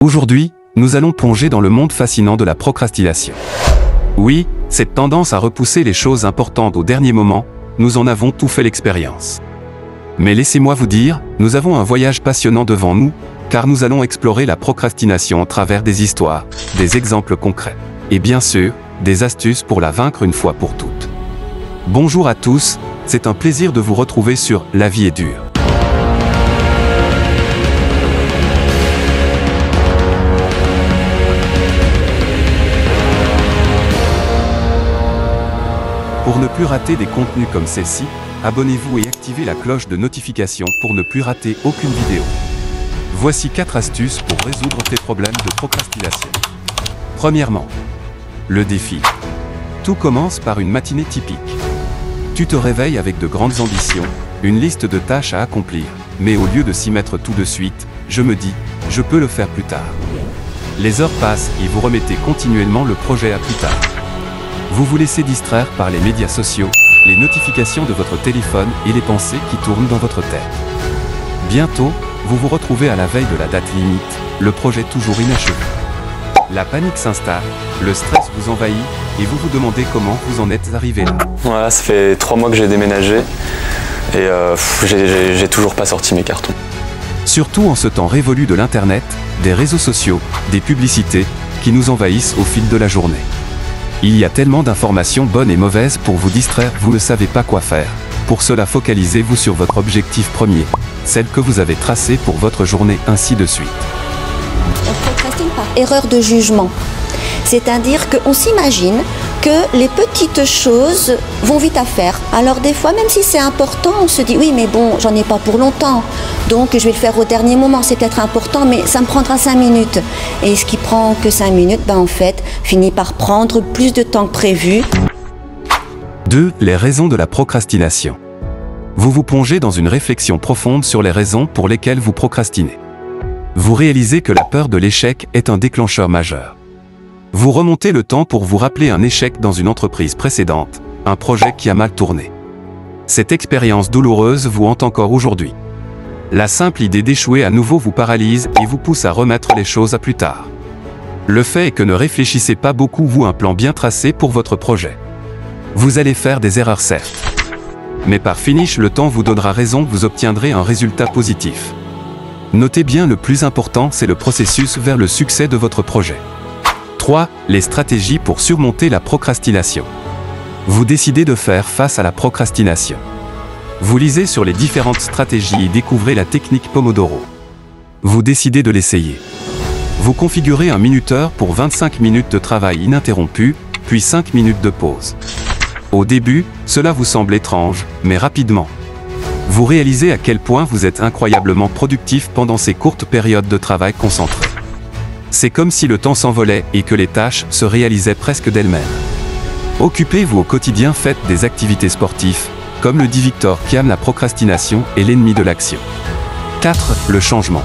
Aujourd'hui, nous allons plonger dans le monde fascinant de la procrastination. Oui, cette tendance à repousser les choses importantes au dernier moment, nous en avons tous fait l'expérience. Mais laissez-moi vous dire, nous avons un voyage passionnant devant nous, car nous allons explorer la procrastination à travers des histoires, des exemples concrets, et bien sûr, des astuces pour la vaincre une fois pour toutes. Bonjour à tous, c'est un plaisir de vous retrouver sur La vie est dure. Pour ne plus rater des contenus comme celle-ci, abonnez-vous et activez la cloche de notification pour ne plus rater aucune vidéo. Voici 4 astuces pour résoudre tes problèmes de procrastination. Premièrement, le défi. Tout commence par une matinée typique. Tu te réveilles avec de grandes ambitions, une liste de tâches à accomplir, mais au lieu de s'y mettre tout de suite, je me dis, je peux le faire plus tard. Les heures passent et vous remettez continuellement le projet à plus tard. Vous vous laissez distraire par les médias sociaux, les notifications de votre téléphone et les pensées qui tournent dans votre tête. Bientôt, vous vous retrouvez à la veille de la date limite, le projet toujours inachevé. La panique s'installe, le stress vous envahit et vous vous demandez comment vous en êtes arrivé là. Voilà, ça fait 3 mois que j'ai déménagé et j'ai toujours pas sorti mes cartons. Surtout en ce temps révolu de l'internet, des réseaux sociaux, des publicités, qui nous envahissent au fil de la journée. Il y a tellement d'informations bonnes et mauvaises pour vous distraire, vous ne savez pas quoi faire. Pour cela, focalisez-vous sur votre objectif premier, celle que vous avez tracée pour votre journée, ainsi de suite. On procrastine par erreur de jugement. C'est-à-dire qu'on s'imagine que les petites choses vont vite à faire. Alors des fois, même si c'est important, on se dit oui mais bon, j'en ai pas pour longtemps, donc je vais le faire au dernier moment, c'est peut-être important, mais ça me prendra 5 minutes. Et ce qui prend que 5 minutes, en fait, finit par prendre plus de temps que prévu. 2. Les raisons de la procrastination. Vous vous plongez dans une réflexion profonde sur les raisons pour lesquelles vous procrastinez. Vous réalisez que la peur de l'échec est un déclencheur majeur. Vous remontez le temps pour vous rappeler un échec dans une entreprise précédente, un projet qui a mal tourné. Cette expérience douloureuse vous hante encore aujourd'hui. La simple idée d'échouer à nouveau vous paralyse et vous pousse à remettre les choses à plus tard. Le fait est que ne réfléchissez pas beaucoup, vous, un plan bien tracé pour votre projet. Vous allez faire des erreurs certes. Mais par finish, le temps vous donnera raison, vous obtiendrez un résultat positif. Notez bien, le plus important, c'est le processus vers le succès de votre projet. 3. Les stratégies pour surmonter la procrastination. Vous décidez de faire face à la procrastination. Vous lisez sur les différentes stratégies et découvrez la technique Pomodoro. Vous décidez de l'essayer. Vous configurez un minuteur pour 25 minutes de travail ininterrompu, puis 5 minutes de pause. Au début, cela vous semble étrange, mais rapidement, vous réalisez à quel point vous êtes incroyablement productif pendant ces courtes périodes de travail concentré. C'est comme si le temps s'envolait et que les tâches se réalisaient presque d'elles-mêmes. Occupez-vous au quotidien, faites des activités sportives, comme le dit Victor Kiam, la procrastination est l'ennemi de l'action. 4. Le changement.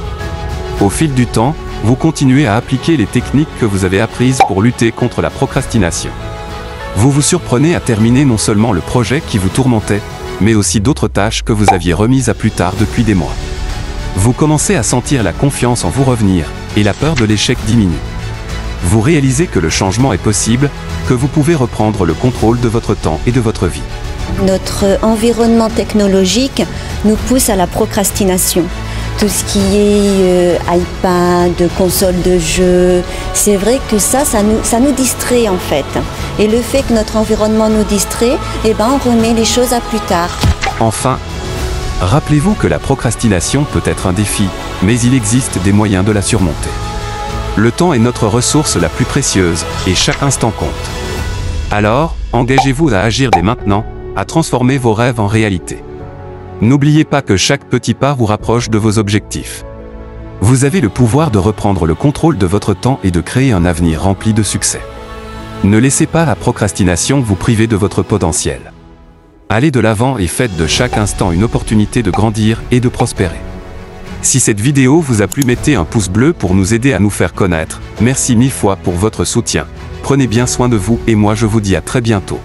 Au fil du temps, vous continuez à appliquer les techniques que vous avez apprises pour lutter contre la procrastination. Vous vous surprenez à terminer non seulement le projet qui vous tourmentait, mais aussi d'autres tâches que vous aviez remises à plus tard depuis des mois. Vous commencez à sentir la confiance en vous revenir, et la peur de l'échec diminue. Vous réalisez que le changement est possible, que vous pouvez reprendre le contrôle de votre temps et de votre vie. Notre environnement technologique nous pousse à la procrastination. Tout ce qui est iPad, console de jeu, c'est vrai que ça nous distrait en fait. Et le fait que notre environnement nous distrait, on remet les choses à plus tard. Enfin, rappelez-vous que la procrastination peut être un défi, mais il existe des moyens de la surmonter. Le temps est notre ressource la plus précieuse, et chaque instant compte. Alors, engagez-vous à agir dès maintenant, à transformer vos rêves en réalité. N'oubliez pas que chaque petit pas vous rapproche de vos objectifs. Vous avez le pouvoir de reprendre le contrôle de votre temps et de créer un avenir rempli de succès. Ne laissez pas la procrastination vous priver de votre potentiel. Allez de l'avant et faites de chaque instant une opportunité de grandir et de prospérer. Si cette vidéo vous a plu, mettez un pouce bleu pour nous aider à nous faire connaître. Merci 1000 fois pour votre soutien. Prenez bien soin de vous et moi je vous dis à très bientôt.